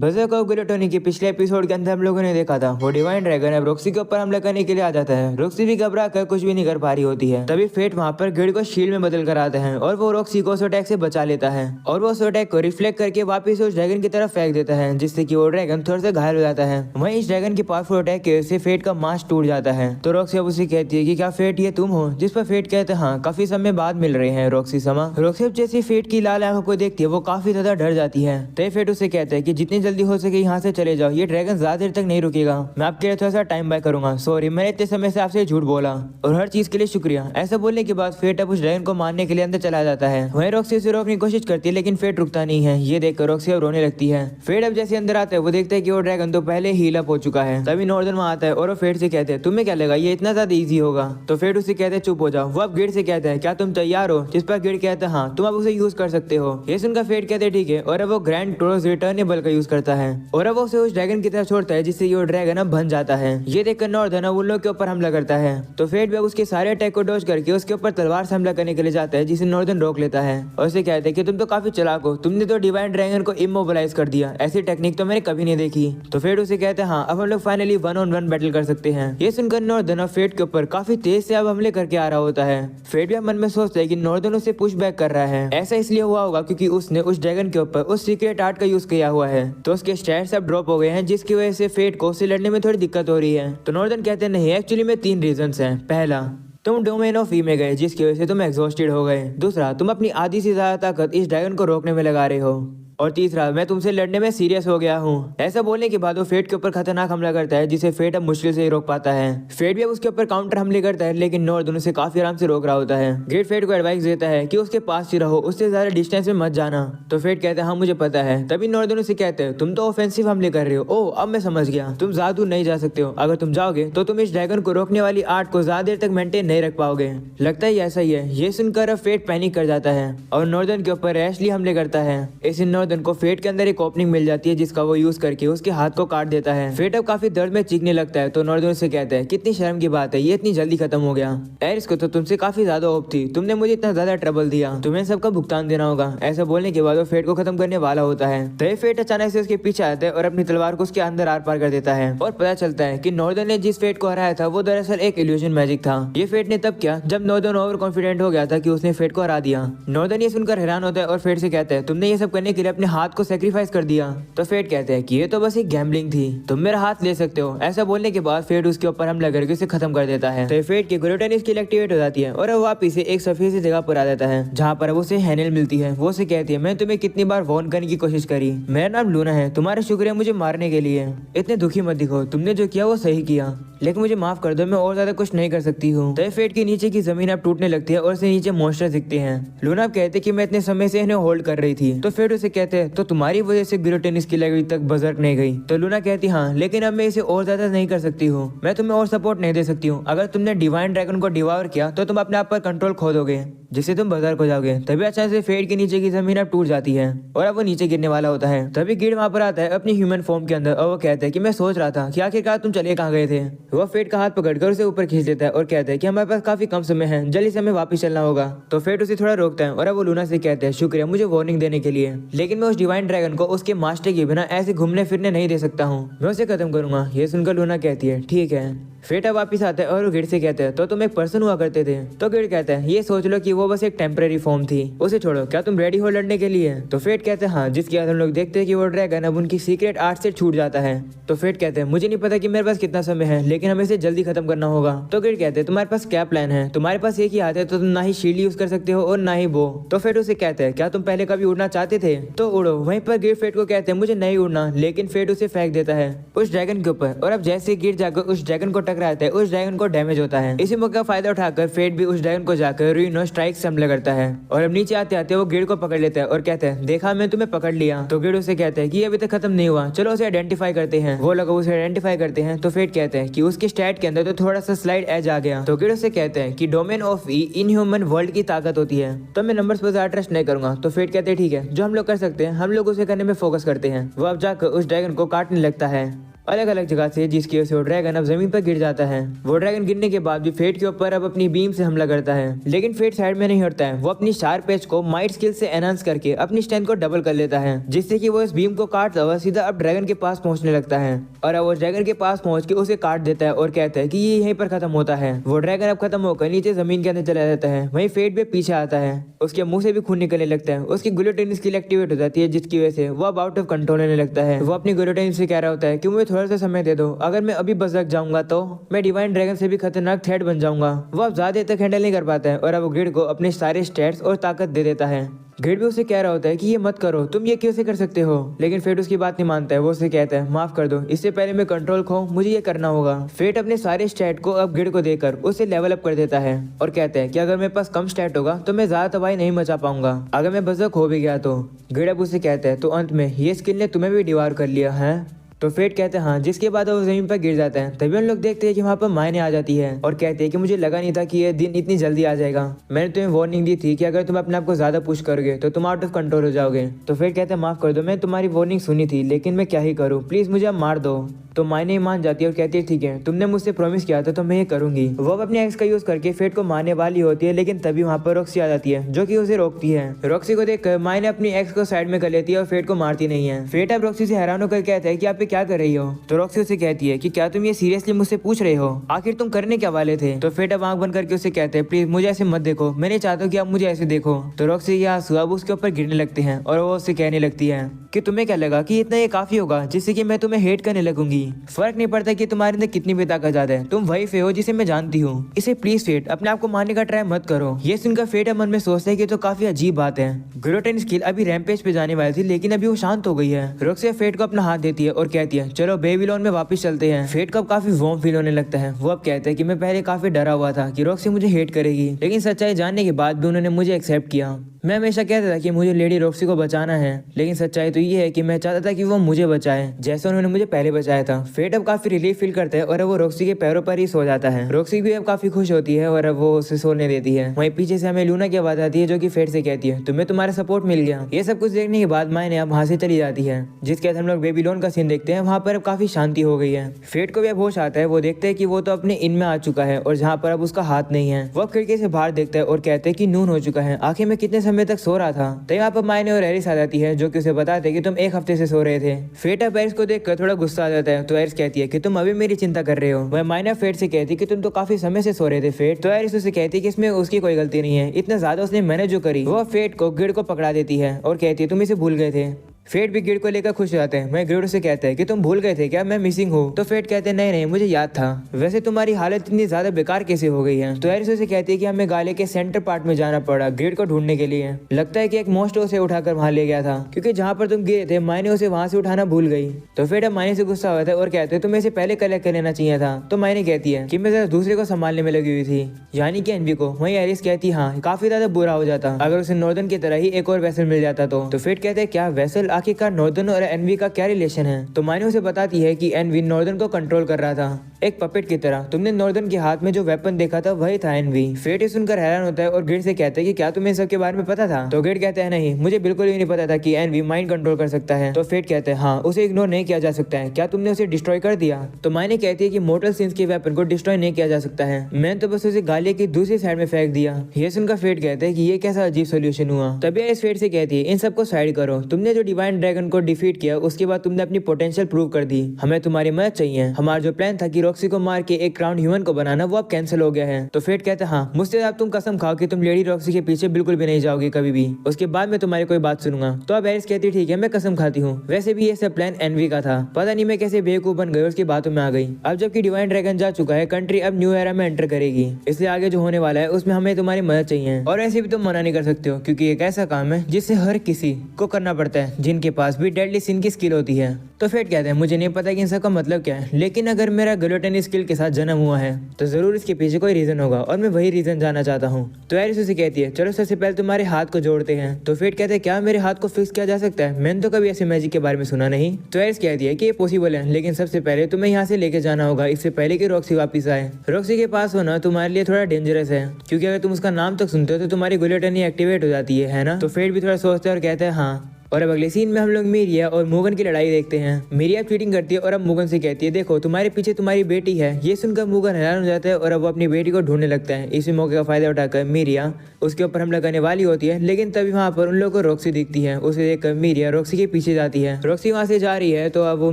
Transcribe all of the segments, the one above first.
बज़र्क of ग्लूटोनी के पिछले episode के अंदर हम लोगों ने देखा था वो डिवाइन ड्रैगन अब रॉक्सी के ऊपर हमला करने के लिए आ जाता है। रॉक्सी भी घबरा कर कुछ भी नहीं कर पा रही होती है। तभी फेट वहाँ पर गिड को शील्ड में बदल कर आता है और वो रॉक्सी को उस अटैक से बचा लेता है और वो उस अटैक को रिफ्लेक्ट करके वापस उस ड्रैगन की तरफ फेंक देता है, जिससे कि वो ड्रैगन थोड़ा सा घायल हो जाता है। वहीं इस ड्रैगन की पावरफुल अटैक की वजह से फेट का मास्क टूट जाता है। तो रॉक्सी अब उसे कहती है कि क्या फेट ये तुम हो? जिस पर फेट कहते हैं हाँ, काफी समय बाद मिल रहे हैं रॉक्सी समा। रॉक्सी अब जैसे फेट की लाल आंखों को देखती है वो काफी ज्यादा डर जाती है। तभी फेट उसे कहता है कि जितनी जल्दी हो सके यहाँ से चले जाओ, ये ड्रैगन ज्यादा देर तक नहीं रुकेगा। मैं आपके लिए थोड़ा सा टाइम बाय करूंगा। सॉरी, मैंने इतने समय से आपसे झूठ बोला और हर चीज के लिए शुक्रिया। ऐसा बोलने के बाद फेट अब उस ड्रैगन को मारने के लिए अंदर चला जाता है। वहीं रॉक्सी उसे रोकने की कोशिश करती है लेकिन फेट रुकता नहीं है। ये देखकर रॉक्सी अब रोने लगती है। फेट अब जैसे अंदर आता है वो देखता है कि वो ड्रैगन तो पहले हील अप हो चुका है। तभी नॉर्दर्न वहां आता है और वो फेट से कहते हैं तुम्हें क्या लगा ये इतना ज्यादा ईजी होगा? तो फेट उसे कहते हैं चुप हो जाओ। वो अब गिड से कहते हैं क्या तुम तैयार हो? जिस पर गिड कहता है हाँ, तुम अब उसे यूज कर सकते हो। ये सुनकर फेट कहते हैं ठीक है और अब वो ग्रैंड टोरस रिटर्नेबल का यूज करता है और अब वो उसे उस ड्रैगन की तरफ छोड़ता है, जिससे ये ड्रैगन अब बन जाता है। ये देखकर नॉर्दर्न उन लोगों के ऊपर हमला करता है। तो फेट भी उसके सारे अटैक को डॉज करके उसके ऊपर तलवार से हमला करने के लिए जाता है, जिसे नॉर्दर्न रोक लेता है और उसे कहते हैं कि तुम तो काफी चालाक हो, तुमने तो डिवाइन ड्रैगन को इमोबिलाइज कर दिया। ऐसी टेक्निक तो मैंने कभी नहीं देखी। तो फेट उसे कहते हैं हाँ, अब हम लोग फाइनली 1-on-1 बैटल कर सकते हैं। ये सुनकर नॉर्दर्न फेट के ऊपर काफी तेज से अब हमले करके आ रहा होता है। फेट भी मन में सोचता है कि नॉर्दर्न उसे पुश बैक कर रहा है। ऐसा इसलिए हुआ होगा क्योंकि उसने उस ड्रैगन के ऊपर उस सीक्रेट आर्ट का यूज किया हुआ है, तो उसके स्टैट्स अब ड्रॉप हो गए हैं, जिसकी वजह से फेट को उसे लड़ने में थोड़ी दिक्कत हो रही है। तो नॉर्दर्न कहते हैं नहीं, एक्चुअली में 3 रीजंस हैं। पहला, तुम डोमेन ऑफ ई में गए जिसकी वजह से तुम एग्जॉस्टेड हो गए। दूसरा, तुम अपनी आधी से ज्यादा ताकत इस ड्रैगन को रोकने में लगा रहे हो। और तीसरा, मैं तुमसे लड़ने में सीरियस हो गया हूँ। ऐसा बोलने के बाद वो फेट के ऊपर खतरनाक हमला करता है, जिसे फेट अब मुश्किल से ही रोक पाता है। फेट भी अब उसके ऊपर काउंटर हमले करता है लेकिन नॉर्दर्न उसे काफी आराम से रोक रहा होता है। ग्रेट फेट को एडवाइस देता है कि उसके पास ही रहो, उससे ज्यादा डिस्टेंस में मत जाना। तो फेट कहते हैं हाँ मुझे पता है। तभी नॉर्दर्न उसे कहते हैं तुम तो ऑफेंसिव हमले कर रहे हो। ओह, अब मैं समझ गया, तुम ज्यादा दूर नहीं जा सकते हो। अगर तुम जाओगे तो तुम इस ड्रैगन को रोकने वाली आर्ट को ज्यादा देर तक मेंटेन नहीं रख पाओगे। लगता है ऐसा ही है। ये सुनकर अब फेट पैनिक कर जाता है और नॉर्दर्न के ऊपर रैशली हमले करता है। इस नॉर्दर्न को फेट के अंदर एक ओपनिंग मिल जाती है, जिसका वो यूज करके उसके हाथ को काट देता है। फेट अब काफी दर्द में चीखने लगता है। तो नॉर्दर्न से कहता है कितनी शर्म की बात है, ये इतनी जल्दी खत्म हो गया। एरिस को तो तुमसे काफी ज्यादा होप थी, तुमने मुझे इतना ज्यादा ट्रबल दिया, तुम्हें सबका भुगतान देना होगा। ऐसा बोलने के बाद वो फेट को खत्म करने वाला होता है। तो फेट अचानक से उसके पीछे आता है और अपनी तलवार को उसके अंदर आर पार कर देता है और पता चलता है कि नॉर्दर्न ने जिस फेट को हराया था वो दरअसल एक इल्यूजन मैजिक था। ये फेट ने तब किया जब नॉर्दर्न ओवर कॉन्फिडेंट हो गया था कि उसने फेट को हरा दिया। नॉर्दर्न ये सुनकर हैरान होता है और फेट से कहता है तुमने ये सब करने के लिए अपने हाथ को सेक्रीफाइस कर दिया। तो फेट कहते हैं कि ये तो बस एक गैम्बलिंग थी, तुम मेरा हाथ ले सकते हो। ऐसा बोलने के बाद फेट उसके ऊपर हमला करके उसे खत्म कर देता है। तो फेट की ग्लूटोनी स्किल एक्टिवेट हो जाती है और वो वापिस से एक सफेद सी जगह पर आ जाता है जहाँ पर वो उसे हैनल मिलती है। वो उसे कहती है मैं तुम्हें कितनी बार वॉर्न करने की कोशिश करी, मेरा नाम लूना है, तुम्हारा शुक्रिया मुझे मारने के लिए। इतने दुखी मत दिखो, तुमने जो किया वो सही किया, लेकिन मुझे माफ कर दो, मैं और ज्यादा कुछ नहीं कर सकती हूँ। तो फेट के नीचे की जमीन अब टूटने लगती है और उससे नीचे मॉन्स्टर दिखते हैं। लूना अब कहते कि मैं इतने समय से इन्हें होल्ड कर रही थी। तो फेट उसे कहते हैं तो तुम्हारी वजह से ग्लूटोनी स्किल अभी तक बजर्क नहीं गई। तो लूना कहती हाँ, लेकिन अब मैं इसे और ज्यादा नहीं कर सकती हूँ, मैं तुम्हें और सपोर्ट नहीं दे सकती हूँ। अगर तुमने डिवाइन ड्रैगन को डिवावर किया तो तुम अपने आप पर कंट्रोल खो दोगे, जिससे तुम बजर्क हो जाओगे। तभी अचानक से फेट के नीचे की जमीन अब टूट जाती है और अब वो नीचे गिरने वाला होता है। तभी गिड वहाँ पर आता है अपनी ह्यूमन फॉर्म के अंदर और वो कहता है कि मैं सोच रहा था कि आखिरकार तुम चले कहाँ गए थे। वो फेट का हाथ पकड़कर उसे ऊपर खींच लेता है और कहता है कि हमारे पास काफी कम समय है, जल्दी से हमें वापस चलना होगा। तो फेट उसे थोड़ा रोकता है और अब वो लूना से कहता है शुक्रिया मुझे वार्निंग देने के लिए, लेकिन मैं उस डिवाइन ड्रैगन को उसके मास्टर के बिना ऐसे घूमने फिरने नहीं दे सकता हूँ, मैं उसे खत्म करूंगा। ये सुनकर लूना कहती है ठीक है। फेट अब वापिस आता है और वो गिड से कहते हैं तो तुम एक पर्सन हुआ करते थे। तो गिड कहता है ये सोच लो कि वो बस एक टेम्परेरी फॉर्म थी, उसे छोड़ो, क्या तुम रेडी हो लड़ने के लिए? तो फेट कहते हैं हाँ, जिसके बाद हम लोग देखते हैं कि वो ड्रैगन अब उनकी सीक्रेट आर्ट से छूट जाता है। तो फेट कहते हैं मुझे नहीं पता कि मेरे पास कितना समय है, लेकिन हमें इसे जल्दी खत्म करना होगा। तो गिड कहते हैं तुम्हारे पास क्या प्लान है? तुम्हारे पास एक ही हाथ है तो तुम ना ही शील्ड यूज कर सकते हो और ना ही बो। तो फेट उसे कहते हैं क्या तुम पहले कभी उड़ना चाहते थे? तो उड़ो। वहीं पर गिड फेट को कहते हैं मुझे नहीं उड़ना, लेकिन फेट उसे फेंक देता है उस ड्रैगन के ऊपर और अब जैसे गिड जाकर उस ड्रैगन को टकराता है उस ड्रैगन को डैमेज होता है। इसी मौके का फायदा उठाकर फेट भी उस ड्रैगन को जाकर रीनो स्ट्राइक से हमला करता है और अब नीचे आते आते वो गिड को पकड़ लेता है और कहता है देखा मैं तुम्हें पकड़ लिया। तो गिड उसे कहता है कि अभी तक खत्म नहीं हुआ, चलो उसे आइडेंटिफाई करते हैं। वो लोग उसे आइडेंटिफाई करते हैं तो फेट कहते हैं कि उसके स्टैट के अंदर तो थोड़ा सा स्लाइड एज आ गया। तो गिड उसे कहते हैं कि domain of E in human world की ताकत होती है, तो मैं नंबर्स पर ज्यादा ट्रस्ट नहीं करूंगा। तो फेट कहते हैं ठीक है, जो हम लोग कर सकते हैं हम लोग उसे करने में फोकस करते हैं। वो अब जाकर उस ड्रैगन को काटने लगता है अलग अलग जगह से, जिसकी वजह से वो ड्रैगन अब जमीन पर गिर जाता है। वो ड्रैगन गिरने के बाद भी फेट के ऊपर अब अपनी बीम से हमला करता है, लेकिन फेट साइड में नहीं हटता है। वो अपनी शार्प एज को माइट स्किल से एनहांस करके अपनी स्ट्रेंथ को डबल कर लेता है, जिससे कि वो इस बीम को काटता हुआ सीधा अब ड्रैगन के पास पहुंचने लगता है। और अब वो ड्रैगन के पास पहुंच के उसे काट देता है और कहता है कि ये यहीं पर खत्म होता है। वो ड्रैगन अब खत्म होकर नीचे जमीन के अंदर चला जाता है। वहीं फेट भी पीछे आता है, उसके मुंह से भी खून निकलने लगता है। उसकी गुलियोटिन स्किल एक्टिवेट हो जाती है, जिसकी वजह से वो अब आउट ऑफ कंट्रोल होने लगता है। वो अपनी गुलियोटिन से कह रहा होता है कि मुझे थोड़ा सा समय दे दो, अगर मैं अभी बच जाऊंगा तो मैं डिवाइन ड्रैगन से भी खतरनाक थ्रेट बन जाऊंगा। वो अब ज्यादा तक हैंडल नहीं कर पाता है और अब वो ग्रिड को अपने सारे स्टैट्स और ताकत दे देता है। ग्रिड भी उसे कह रहा होता है कि ये मत करो, तुम ये कैसे कर सकते हो, लेकिन फेट उसकी बात नहीं मानता है। वो उसे कहता है माफ कर दो, इससे पहले मैं कंट्रोल खो, मुझे ये करना होगा। फेट अपने सारे स्टैट को अब ग्रिड को देकर उसे लेवल अप कर देता है और कहता है कि अगर मेरे पास कम स्टैट होगा तो मैं ज्यादा तबाही नहीं मचा पाऊंगा, अगर मैं बजर खो भी गया तो। ग्रिड अब उसे कहता है तो अंत में ये स्किल ने तुम्हें भी डिवार कर लिया है। तो फेट कहते हैं हाँ, जिसके बाद वो जमीन पर गिर जाता है। तभी हम लोग देखते हैं कि वहाँ पर मायने आ जाती है और कहते हैं कि मुझे लगा नहीं था कि ये दिन इतनी जल्दी आ जाएगा। मैंने तुम्हें वार्निंग दी थी कि अगर तुम अपने आप को ज्यादा पुश करोगे तो तुम आउट ऑफ कंट्रोल हो जाओगे। तो फेट कहते हैं माफ कर दो, मैं तुम्हारी वार्निंग सुनी थी, लेकिन मैं क्या ही करूँ, प्लीज मुझे अब मार दो। तो मायने मान जाती है और कहती है ठीक है, तुमने मुझसे प्रॉमिस किया था तो मैं ये करूंगी। वो अपने एक्स का यूज करके फेट को मारने वाली होती है, लेकिन तभी वहाँ पर रॉक्सी आ जाती है जो कि उसे रोकती है। रॉक्सी को देखकर मायने अपनी एक्स को साइड में कर लेती है और फेट को मारती नहीं है। फेट अब रॉक्सी से हैरान होकर कहता है कि आप क्या कर रही हो। तो रॉक्सी उसे कहती है कि क्या तुम ये सीरियसली मुझसे पूछ रहे हो, आखिर तुम करने क्या वाले थे। तो फेट अब आंख बंद करके उसे कहते हैं प्लीज मुझे ऐसे मत देखो, मैं नहीं चाहता कि आप मुझे ऐसे देखो। तो रॉक्सी के आंसू अब उसके ऊपर गिरने लगते हैं और वो उससे कहने लगती है कि तुम्हें क्या लगा कि इतना ये काफी होगा जिससे कि मैं तुम्हें हेट करने लगूंगी। फर्क नहीं पड़ता कि तुम्हारे अंदर कितनी भी ताकत ज्यादा है, तुम वही फे हो जिसे मैं जानती हूँ। इसे प्लीज फेट अपने आप को मारने का ट्राई मत करो। ये सुनकर फेट मन में सोचता है कि तो काफी अजीब बात है। गुलियोटिन स्किल अभी रैम्पेज पे जाने वाली थी, लेकिन अभी वो शांत हो गई है। रॉक्सी फेट को अपना हाथ देती है और कहती है चलो बेबीलोन में वापस चलते हैं। फेट को अब काफी वार्म फील होने लगता है। वो अब कहता है कि मैं पहले काफी डरा हुआ था कि रॉक्सी मुझे हेट करेगी, लेकिन सच्चाई जानने के बाद भी उन्होंने मुझे एक्सेप्ट किया। मैं हमेशा कहता था कि मुझे लेडी रॉक्सी को बचाना है, लेकिन सच्चाई तो ये है कि मैं चाहता था कि वो मुझे बचाए जैसे उन्होंने मुझे पहले बचाया था। फेट अब काफी रिलीफ फील करता है और अब वो रॉक्सी के पैरों पर ही सो जाता है। रॉक्सी भी अब काफी खुश होती है और अब वो उसे सोने देती है। वहीं पीछे से हमें लूना की आवाज आती है जो कि फेट से कहती है तुम्हें तुम्हारा सपोर्ट मिल गया। ये सब कुछ देखने के बाद मायने अब वहां से चली जाती है, जिसके बाद हम लोग बेबीलोन का सीन देखते हैं। वहाँ पर अब काफी शांति हो गई है। फेट को भी अब होश आता है। वो देखते है कि वो तो अपने इन में आ चुका है और जहाँ पर अब उसका हाथ नहीं है। वो खिड़की से बाहर देखता है और कहते हैं कि नून हो चुका है, आखिर मैं कितने समय तक सो रहा था। तो यहाँ पर मायने और एरिस आ जाती है जो कि उसे बताते हैं कि तुम एक हफ्ते से सो रहे थे। फेट अब एरिस को देखकर थोड़ा गुस्सा आ जाता है। तो एरिस कहती है कि तुम अभी मेरी चिंता कर रहे हो। वह मायने फेट से कहती है कि तुम तो काफी समय से सो रहे थे फेट। तो एरिस उसे कहती है कि इसमें उसकी कोई गलती नहीं है, इतना ज्यादा उसने मैंने जो करी। वो फेट को गिड को पकड़ा देती है और कहती है तुम इसे भूल गए थे। फेट भी गिड को लेकर खुश हो जाते हैं। मैं गिड से कहता है कि तुम भूल गए थे क्या, मैं मिसिंग हूँ। तो फेट कहते हैं नहीं नहीं मुझे याद था, वैसे तुम्हारी हालत इतनी ज्यादा बेकार कैसे हो गई है। तो एरिस उसे कहती है कि हमें गाले के सेंटर पार्ट में जाना पड़ा गिड को ढूंढने के लिए। लगता है कि एक मोस्टो उसे उठाकर वहां ले गया था, क्योंकि जहाँ पर तुम गिरे थे मायने उसे वहां से उठाना भूल गई। तो फेट अब मायने से गुस्सा होता है और कहते हैं तुम्हें इसे पहले कलेक्ट कर लेना चाहिए था। तो मायने कहती है कि मैं जरा दूसरे को संभालने में लगी हुई थी, यानी कि एनवी को। वहीं एरिस कहती हाँ काफी ज्यादा बुरा हो जाता अगर उसे नॉर्दर्न की तरह ही एक और वेसल मिल जाता तो फेट कहते हैं क्या वेसल, आखिरकार नॉर्दर्न और एनवी का क्या रिलेशन है। तो मायने उसे बताती है कि एनवी नॉर्दर्न को कंट्रोल कर रहा था एक पपेट की तरह। तुमने नॉर्दर्न के हाथ में जो वेपन देखा था वही था एनवी। फेट सुनकर हैरान होता है और गिड से कहता है कि क्या तुम्हें सबके बारे में पता था। तो गिड कहता है नहीं मुझे बिल्कुल भी नहीं पता था कि एनवी माइंड कंट्रोल कर सकता है। तो फेट कहते हैं हाँ उसे इग्नोर नहीं किया जा सकता है, क्या तुमने उसे डिस्ट्रॉय कर दिया। तो मायने कहती है कि मोर्टल सिंस के वेपन को डिस्ट्रॉय नहीं किया जा सकता है, मैंने तो बस उसे गालिया की दूसरी साइड में फेंक दिया। ये सुनकर फेट कहते हैं कि ये कैसा अजीब सोल्यूशन हुआ। तभी इस फेट से कहती है इन सबको साइड करो, तुमने जो डिवाइन ड्रैगन को डिफीट किया उसके बाद तुमने अपनी पोटेंशियल प्रूव कर दी, हमें तुम्हारी मदद चाहिए। हमारा जो प्लान था कि रॉक्सी को मार के एक क्राउन ह्यूमन को बनाना वो अब कैंसिल हो गया है। तो फेट कहता है हाँ मुझसे अब तुम कसम खाओ कि तुम लेडी रॉक्सी के पीछे बिल्कुल भी नहीं जाओगे कभी भी, उसके बाद मैं तुम्हारी कोई बात सुनूंगा। तो अब एरिस कहती ठीक है मैं कसम खाती हूँ, वैसे भी ये सब प्लान एनवी का था, पता नहीं मैं कैसे बेवकूफ बन गई उसकी बातों में आ गई। अब जबकि डिवाइन ड्रैगन जा चुका है, कंट्री अब न्यू एरा में एंटर करेगी, इसलिए आगे जो होने वाला है उसमें हमें तुम्हारी मदद चाहिए। और ऐसे भी तुम मना नहीं कर सकते हो क्योंकि एक ऐसा काम है जिससे हर किसी को करना पड़ता है जिनके पास भी डेडली सिन की स्किल होती है। तो फेट कहते हैं मुझे नहीं पता कि इन सब का मतलब क्या है, लेकिन अगर मेरा ग्लूटेन स्किल के साथ जन्म हुआ है तो जरूर इसके पीछे कोई रीजन होगा और मैं वही रीजन जानना चाहता हूँ। तो एरिस उसे कहती है चलो सबसे पहले तुम्हारे हाथ को जोड़ते हैं। तो फेट कहते हैं क्या मेरे हाथ को फिक्स किया जा सकता है, मैंने तो कभी ऐसे मैजिक के बारे में सुना नहीं। तो एरिस कहती है कि ये पॉसिबल है, लेकिन सबसे पहले तुम्हें यहाँ से लेके जाना होगा, इससे पहले कि रॉक्सी वापस आए। रॉक्सी के पास होना तुम्हारे लिए थोड़ा डेंजरस है क्योंकि अगर तुम उसका नाम तक सुनते हो तो तुम्हारी ग्लूटेन एक्टिवेट हो जाती है ना। तो फेट भी थोड़ा सोचता है और कहता है हाँ और अब अगले सीन में हम लोग मीरिया और मुगन की लड़ाई देखते हैं। मीरिया चीटिंग करती है और अब मुगन से कहती है देखो तुम्हारे पीछे तुम्हारी बेटी है। ये सुनकर मुगन हैरान हो जाता है और अब वो अपनी बेटी को ढूंढने लगता है। इसी मौके का फायदा उठाकर मीरिया उसके ऊपर हमला करने वाली होती है, लेकिन तभी वहाँ पर उन लोगों को रॉक्सी दिखती है। उसे देखकर मीरिया रॉक्सी के पीछे जाती है। रॉक्सी वहाँ से जा रही है तो अब वो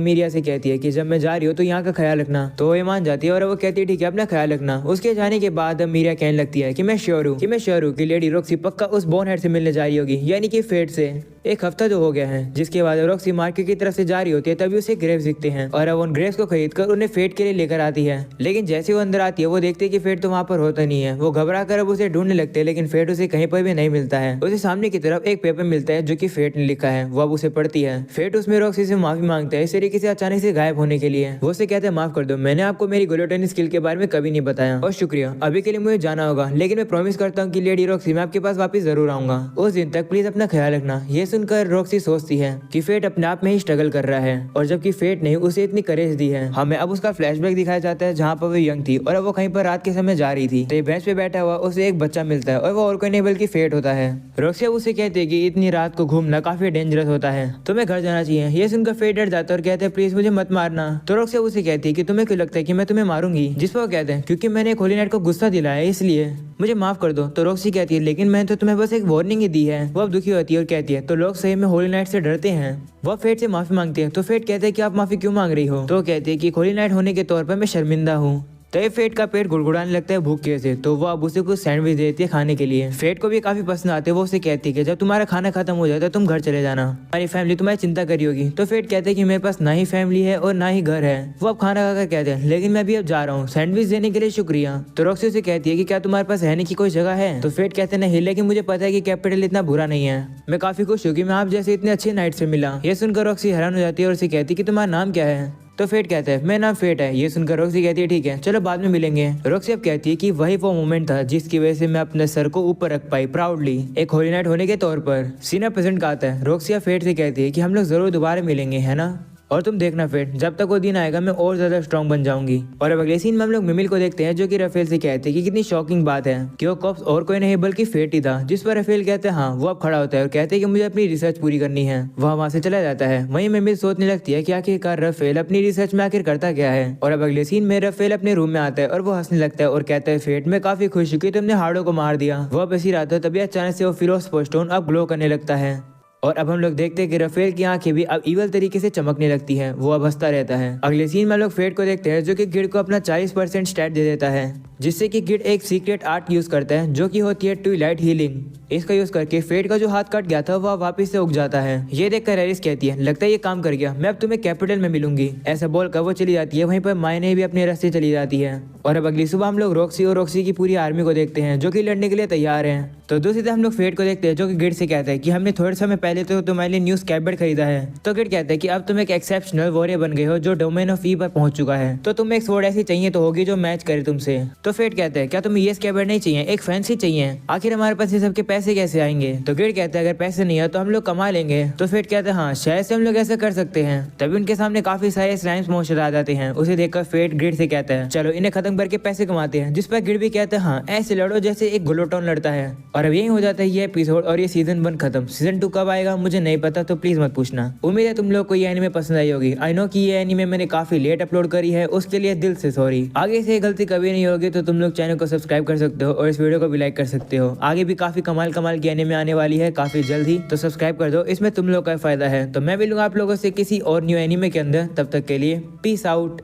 मीरिया से कहती है कि जब मैं जा रही हूँ तो यहाँ का ख्याल रखना। तो वो मान जाती है और वो कहती है ठीक है अपना ख्याल रखना। उसके जाने के बाद अब मीरिया कहने लगती है कि मैं श्योर हूँ कि लेडी रॉक्सी पक्का उस बोनहेड से मिलने जा रही होगी, यानी कि फेट से। एक हफ्ता जो हो गया है, जिसके बाद रॉक्सी मार्केट की तरफ से जा रही होती है, तभी उसे ग्रेव्स दिखते हैं और अब उन ग्रेव्स को खरीदकर उन्हें फेट के लिए लेकर आती है। लेकिन जैसे वो अंदर आती है वो देखती है कि फेट तो वहाँ पर होता नहीं है। वो घबरा कर अब उसे ढूंढने लगते हैं, लेकिन फेट उसे कहीं पर भी नहीं मिलता है। उसे सामने की तरफ एक पेपर मिलता है जो कि फेट ने लिखा है। वो अब उसे पढ़ती है। फेट उसमें रॉक्सी से माफी मांगता है इस तरीके से अचानक से गायब होने के लिए। वो उसे कहते हैं माफ कर दो, मैंने आपको मेरी गुलोटनी स्किल के बारे में कभी नहीं बताया और शुक्रिया, अभी के लिए मुझे जाना होगा, लेकिन मैं प्रॉमिस करता हूँ कि लेडी रॉक्सी मैं आपके पास वापस जरूर आऊंगा। उस दिन तक प्लीज अपना ख्याल रखना। ये सुनकर रॉक्सी सोचती है कि फेट अपने आप में ही स्ट्रगल कर रहा है और जबकि फेट ने उसे इतनी करेज दी है। हमें अब उसका फ्लैशबैक दिखाया जाता है जहाँ पर वो यंग थी और अब वो कहीं पर रात के समय जा रही थी। तो बेंच पे बैठा हुआ उसे एक बच्चा मिलता है और वो और कोई नहीं बल्कि फेट होता है। रॉक्सी अब उसे कहती है कि इतनी रात को घूमना काफी डेंजरस होता है, तुम्हें घर जाना चाहिए। ये सुनकर फेट डर जाता है और कहते हैं प्लीज मुझे मत मारना। तो रॉक्सी उसे कहती है कि तुम्हें क्यों लगता है कि मैं तुम्हें मारूंगी? जिस पर वो कहते हैं क्योंकि मैंने एक होली नाइट को गुस्सा दिलाया इसलिए मुझे माफ कर दो। तो रॉक्सी कहती है लेकिन मैंने तो तुम्हें बस एक वार्निंग ही दी है। वो अब दुखी होती है और कहती है तो लोग सही में होली नाइट से डरते हैं। वो फेट से माफी मांगती है। तो फेट कहते हैं कि आप माफी क्यों मांग रही हो? तो कहती है कि होली नाइट होने के तौर पर मैं शर्मिंदा हूँ। तो ये फेट का पेट गुड़गुड़ाने लगता है भूख से। तो वो अब उसे कुछ सैंडविच देती है खाने के लिए। फेट को भी काफी पसंद आते हैं। वो उसे कहती है कि जब तुम्हारा खाना खत्म हो जाए तो तुम घर चले जाना, हमारी फैमिली तुम्हारी चिंता करी होगी। तो फेट कहते हैं कि मेरे पास ना ही फैमिली है और ना ही घर है। वो अब खाना खाकर कहते हैं लेकिन मैं भी अब जा रहा हूँ, सैंडविच देने के लिए शुक्रिया। तो रॉक्सी उसे कहती है कि क्या तुम्हारे पास रहने की कोई जगह है? तो फेट कहते नहीं, लेकिन मुझे पता है कि कैपिटल इतना बुरा नहीं है। मैं काफी खुश हूँ कि मैं आप जैसे इतने अच्छे नाइट से मिला। ये सुनकर रॉक्सी हैरान हो जाती है और उसे कहती है कि तुम्हारा नाम क्या है? तो फेट कहता है मेरा नाम फेट है। ये सुनकर रॉक्सी कहती है ठीक है चलो बाद में मिलेंगे। रॉक्सी अब कहती है कि वही वो मोमेंट था जिसकी वजह से मैं अपने सर को ऊपर रख पाई प्राउडली एक होली नाइट होने के तौर पर। सीना प्रेजेंट का आता है। रॉक्सी अब फेट से कहती है कि हम लोग जरूर दोबारा मिलेंगे, है ना? और तुम देखना फेट, जब तक वो दिन आएगा मैं और ज्यादा स्ट्रॉन्ग बन जाऊंगी। और अब अगले सीन में हम लोग मिमिल को देखते हैं जो कि रफेल से कहते हैं कि कितनी शॉकिंग बात है कि वो कॉप्स और कोई नहीं बल्कि फेट ही था। जिस पर रफेल कहते हैं हाँ। वो अब खड़ा होता है और कहते हैं कि मुझे अपनी रिसर्च पूरी करनी है। वह वहां से चला जाता है। वहीं मिमिल सोचने लगती है कि आखिरकार रफेल अपनी रिसर्च में आखिर करता क्या है। और अब अगले सीन में रफेल अपने रूम में आता है और वो हंसने लगता है और कहता है फेट मैं काफी खुश हूँ कि तुमने हार्डो को मार दिया। वो बस ही रहा था तभी अचानक से वो फिरोस्फोर स्टोन अब ग्लो करने लगता है। और अब हम लोग देखते हैं कि रफेल की आंखें भी अब इवल तरीके से चमकने लगती हैं। वो अब हंसता रहता है। अगले सीन में हम लोग फेट को देखते हैं जो कि गिड को अपना 40% स्टैट दे देता है, जिससे कि गिड एक सीक्रेट आर्ट यूज करता है जो कि होती है ट्विलाइट हीलिंग। इसका यूज करके फेट का जो हाथ कट गया था वह वापस से उग जाता है। ये देखकर एरिस कहती है लगता है ये काम कर गया, मैं अब तुम्हें कैपिटल में मिलूंगी। ऐसा बोलकर वो चली जाती है। वहीं पर मायने भी अपने रास्ते चली जाती है। और अब अगली सुबह हम लोग रॉक्सी और रॉक्सी की पूरी आर्मी को देखते हैं जो कि लड़ने के लिए तैयार हैं। तो दूसरी तरफ हम लोग फेट को देखते हैं जो कि गिड से कहता है कि हमने थोड़े समय पहले तो तुम्हारे लिए न्यू स्कैबर्ड खरीदा है। तो गिड कहता है कि अब तुम एक एक्सेप्शनल वॉरियर बन गए हो जो डोमेन ऑफ ई पर पहुंच चुका है, तो तुम्हें एक स्वॉर्ड ऐसी चाहिए तो होगी जो मैच करे तुमसे। तो फेट कहता है क्या तुम्हें ये स्कैबर्ड नहीं चाहिए, एक फैंसी चाहिए? आखिर हमारे पास ये सबके पैसे कैसे आएंगे? तो गिड कहता है अगर पैसे नहीं है तो हम लोग कमा लेंगे। तो फेट कहता है हाँ शायद से हम लोग ऐसा कर सकते हैं। तभी उनके सामने काफी सारे स्लाइम्स मौजूद आ जाते हैं। उसे देखकर फेट गिड से कहता है चलो इन्हें खत्म करके पैसे कमाते हैं। जिस पर गिड भी कहता है हाँ ऐसे लड़ो जैसे एक ग्लूटोन लड़ता है। और अब यही हो जाता है ये एपिसोड और ये सीजन 1 खत्म। सीजन 2 कब आएगा मुझे नहीं पता, तो प्लीज मत पूछना। उम्मीद है तुम लोग को ये एनीमे पसंद आई होगी। आई नो कि ये एनीमे मैंने काफी लेट अपलोड करी है, उसके लिए दिल से सॉरी। आगे से गलती कभी नहीं होगी तो तुम लोग चैनल को सब्सक्राइब कर सकते हो और इस वीडियो को भी लाइक कर सकते हो। आगे भी काफी कमाल की एनीमे आने वाली है काफी जल्द ही, तो सब्सक्राइब कर दो, इसमें तुम लोग का फायदा है। तो मैं मिलूंगा आप लोगों से किसी और न्यू एनीमे के अंदर, तब तक के लिए पीस आउट।